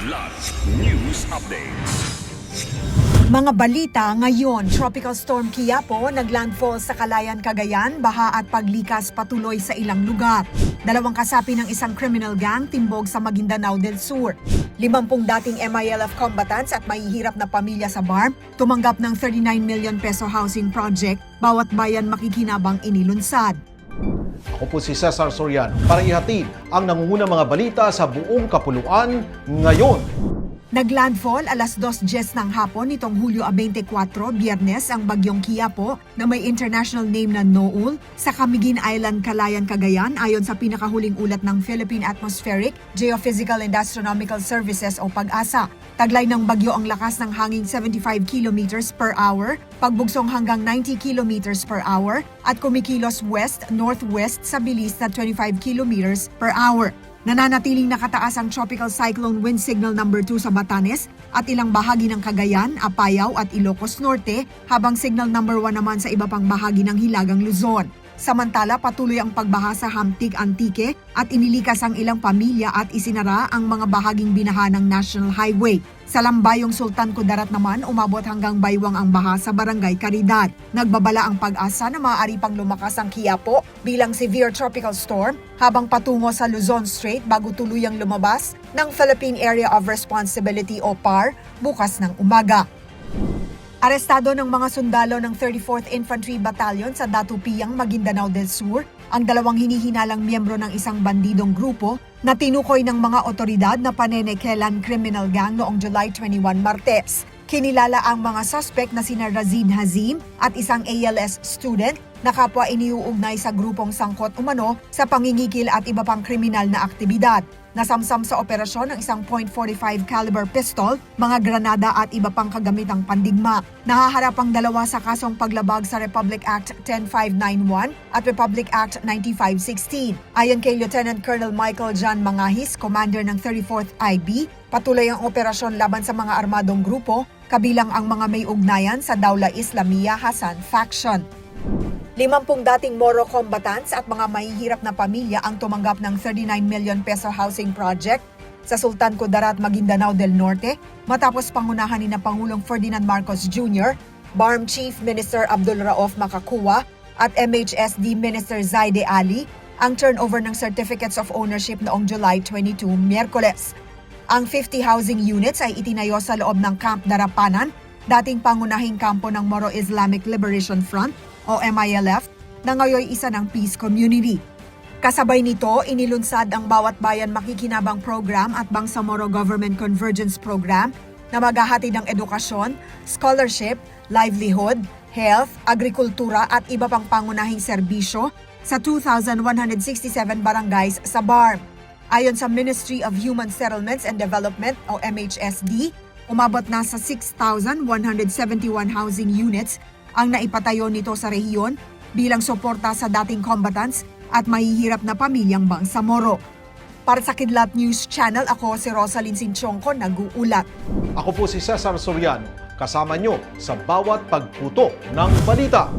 Kidlat News Updates. Mga balita ngayon, Tropical Storm Quiapo naglandfall sa Calayan, Cagayan, baha at paglikas patuloy sa ilang lugar. 2 kasapi ng isang criminal gang timbog sa Maguindanao del Sur. 50 dating MILF combatants at mahihirap na pamilya sa BARM tumanggap ng 39 million peso housing project, bawat bayan makikinabang inilunsad. Ako po si Cesar Soriano para ihatid ang nangungunang mga balita sa buong kapuluan ngayon. Naglandfall alas 2:10 ng hapon nitong Hulyo 24, Biyernes ang bagyong Quiapo na may international name na Noul sa Camiguin Island, Calayan, Cagayan ayon sa pinakahuling ulat ng Philippine Atmospheric, Geophysical and Astronomical Services o PAGASA. Taglay ng bagyo ang lakas ng hangin 75 kilometers per hour, pagbugsong hanggang 90 kilometers per hour at kumikilos west-northwest sa bilis na 25 kilometers per hour. Nananatiling nakataas ang Tropical Cyclone Wind Signal number 2 sa Batanes at ilang bahagi ng Cagayan, Apayao at Ilocos Norte, habang Signal number 1 naman sa iba pang bahagi ng Hilagang Luzon. Samantala, patuloy ang pagbaha sa Hamtig, Antique at inilikas ang ilang pamilya at isinara ang mga bahaging binaha ng National Highway. Sa Lambayong Sultan Kudarat naman, umabot hanggang baywang ang baha sa Barangay Caridad. Nagbabala ang pag-asa na maaari pang lumakas ang Quiapo bilang severe tropical storm habang patungo sa Luzon Strait bago tuluyang lumabas ng Philippine Area of Responsibility o PAR bukas ng umaga. Arestado ng mga sundalo ng 34th Infantry Battalion sa Datupiyang, Maguindanao del Sur ang 2 hinihinalang miyembro ng isang bandidong grupo na tinukoy ng mga otoridad na panenekelan criminal gang noong July 21, Martes. Kinilala ang mga suspect na sina Razin Hazim at isang ALS student na kapwa iniuugnay sa grupong sangkot umano sa pangingikil at iba pang kriminal na aktibidad. Nasamsam sa operasyon ng isang .45 caliber pistol, mga granada at iba pang kagamitang pandigma. Nahaharap ang 2 sa kasong paglabag sa Republic Act 10591 at Republic Act 9516. Ayon kay Lieutenant Colonel Michael John Mangahis, commander ng 34th IB, patuloy ang operasyon laban sa mga armadong grupo, kabilang ang mga may ugnayan sa Dawla Islamiyah Hasan faction. 50 dating Moro combatants at mga mahihirap na pamilya ang tumanggap ng 39 million peso housing project sa Sultan Kudarat, Maguindanao del Norte matapos pangunahan ni na Pangulong Ferdinand Marcos Jr., BARM Chief Minister Abdul Rauf Makakua at MHSD Minister Zaide Ali ang turnover ng Certificates of Ownership noong July 22, Miyerkules. Ang 50 housing units ay itinayo sa loob ng Camp Darapanan, dating pangunahing kampo ng Moro Islamic Liberation Front o MILF na ngayon isa ng peace community. Kasabay nito, inilunsad ang Bawat Bayan Makikinabang Program at Bangsamoro Government Convergence Program na maghahatid ng edukasyon, scholarship, livelihood, health, agrikultura at iba pang pangunahing serbisyo sa 2,167 barangays sa BARM. Ayon sa Ministry of Human Settlements and Development o MHSD, umabot na sa 6,171 housing units ang naipatayo nito sa rehiyon bilang suporta sa dating combatants at mahihirap na pamilyang Bangsamoro. Para sa Kidlat News Channel, ako si Rosalyn Sinchonco, nag-uulat. Ako po si Cesar Soriano, kasama nyo sa bawat pagputo ng balita.